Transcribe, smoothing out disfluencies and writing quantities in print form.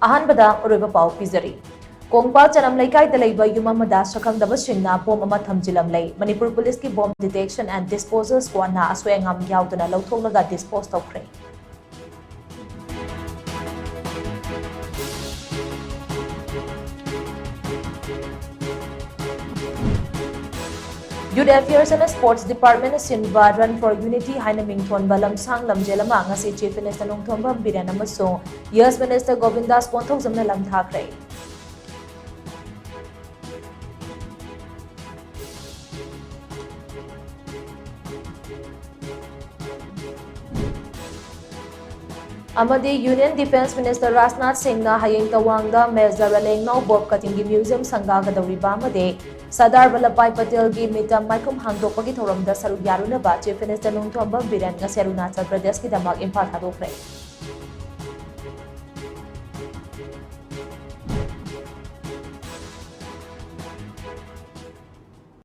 अहानबदा उरुबा पाव पिजरी कोंगपाल चनम लेकाई लैबा yum अमदा सखंगदबसिंगना bomb अमा थमजिलमलै मणिपुर पुलिस की बॉम्ब डिटेक्शन एंड डिस्पोजल स्क्वाडना असोयंगम याउदना लौथोगलगा डिस्पोज तौखरे Youth Affairs and Sports Department Sinba Run for Unity Haina Mingthon Balam Sang Lamjelama ngasi Chief Minister Nongthombam Biren amasung Yes Minister Govindas Ponthokjamna lamthakre Amadi Union Defense Minister Rajnath Singh na hayeng tawangda Mezar Alengnaw Bob Katingi Museum Sangaga Dawriba amade Sardar Vallabhbhai Patel gi mitam maikum hangdokpagi thoramda saruk yarunaba Chief Minister Nongthombam Biren ngasi Arunachal Pradesh ki damak Imphal thadokre